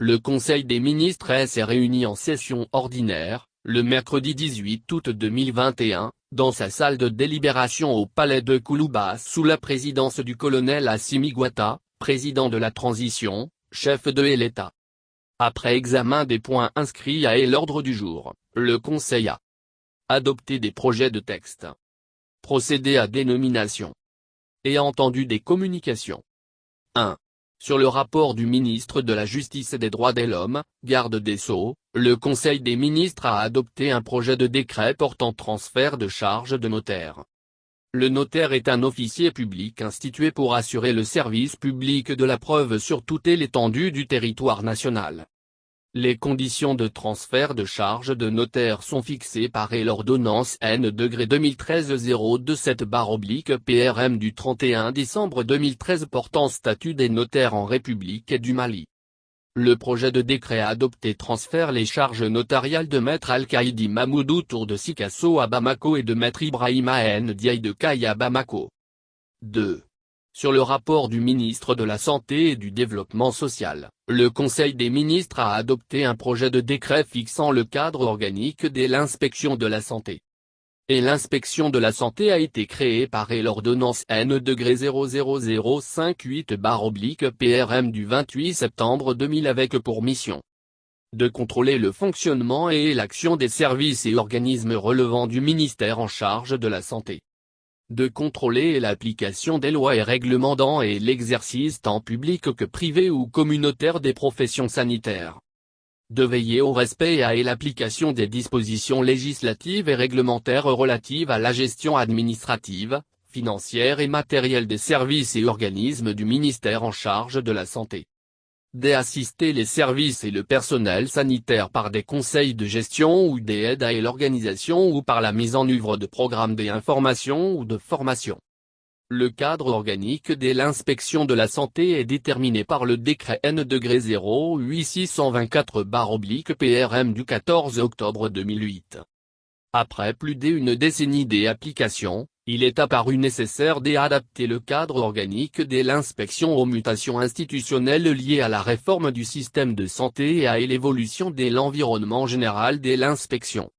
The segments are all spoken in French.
Le Conseil des ministres s'est réuni en session ordinaire, le mercredi 18 août 2021, dans sa salle de délibération au palais de Koulouba sous la présidence du colonel Assimi Goïta, président de la transition, chef de l'État. Après examen des points inscrits à l'ordre du jour, le Conseil a adopté des projets de texte, procédé à des nominations et entendu des communications. 1. Sur le rapport du ministre de la Justice et des Droits de l'Homme, garde des Sceaux, le Conseil des ministres a adopté un projet de décret portant transfert de charges de notaire. Le notaire est un officier public institué pour assurer le service public de la preuve sur toute l'étendue du territoire national. Les conditions de transfert de charges de notaire sont fixées par l'ordonnance N-2013-027/PRM du 31 décembre 2013 portant statut des notaires en République du Mali. Le projet de décret adopté transfère les charges notariales de Maître Al-Kaïdi Mamoudou Tour de Sikasso à Bamako et de Maître Ibrahima Ndiaye de Kaye à Bamako. 2. Sur le rapport du ministre de la Santé et du Développement social, le Conseil des ministres a adopté un projet de décret fixant le cadre organique de l'inspection de la santé. Et l'inspection de la santé a été créée par l'ordonnance N-00058/PRM du 28 septembre 2000 avec pour mission de contrôler le fonctionnement et l'action des services et organismes relevant du ministère en charge de la santé, de contrôler l'application des lois et règlements dans l'exercice tant public que privé ou communautaire des professions sanitaires, de veiller au respect et à l'application des dispositions législatives et réglementaires relatives à la gestion administrative, financière et matérielle des services et organismes du ministère en charge de la santé, d'assister les services et le personnel sanitaire par des conseils de gestion ou des aides à l'organisation ou par la mise en œuvre de programmes d'information ou de formation. Le cadre organique de l'inspection de la santé est déterminé par le décret N-08624/PRM du 14 octobre 2008. Après plus d'une décennie d'application, il est apparu nécessaire d'adapter le cadre organique de l'inspection aux mutations institutionnelles liées à la réforme du système de santé et à l'évolution de l'environnement général de l'inspection.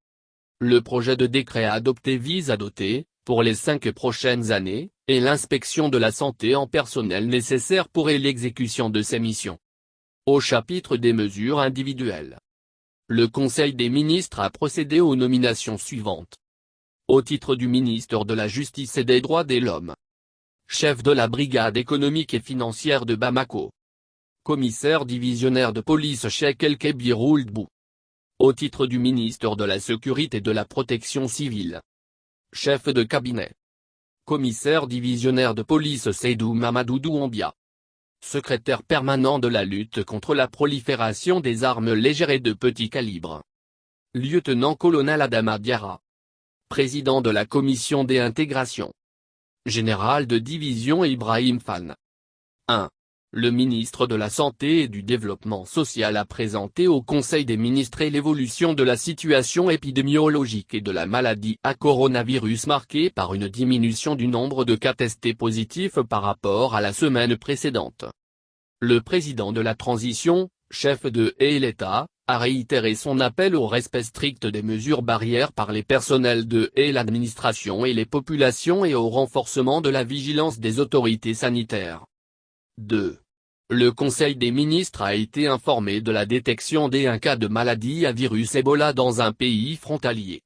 Le projet de décret adopté vise à doter, pour les 5 prochaines années, l'inspection de la santé en personnel nécessaire pour l'exécution de ses missions. Au chapitre des mesures individuelles, le Conseil des ministres a procédé aux nominations suivantes. Au titre du ministre de la Justice et des Droits de l'Homme, chef de la brigade économique et financière de Bamako, commissaire divisionnaire de police Cheikh El Kebir Ould Bou. Au titre du ministre de la Sécurité et de la Protection civile, chef de cabinet, commissaire divisionnaire de police Seydou Mamadou Douambia, secrétaire permanent de la lutte contre la prolifération des armes légères et de petit calibre, lieutenant-colonel Adama Diarra, président de la commission d'intégration, général de division Ibrahim Fan. 1. Le ministre de la Santé et du Développement social a présenté au Conseil des ministres l'évolution de la situation épidémiologique et de la maladie à coronavirus marquée par une diminution du nombre de cas testés positifs par rapport à la semaine précédente. Le président de la transition, chef de l'État, a réitéré son appel au respect strict des mesures barrières par les personnels de l'administration et les populations et au renforcement de la vigilance des autorités sanitaires. 2. Le Conseil des ministres a été informé de la détection d'un cas de maladie à virus Ebola dans un pays frontalier.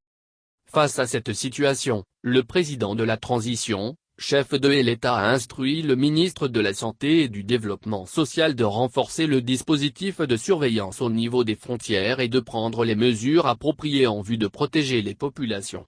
Face à cette situation, le président de la transition, chef de l'État a instruit le ministre de la Santé et du Développement social de renforcer le dispositif de surveillance au niveau des frontières et de prendre les mesures appropriées en vue de protéger les populations.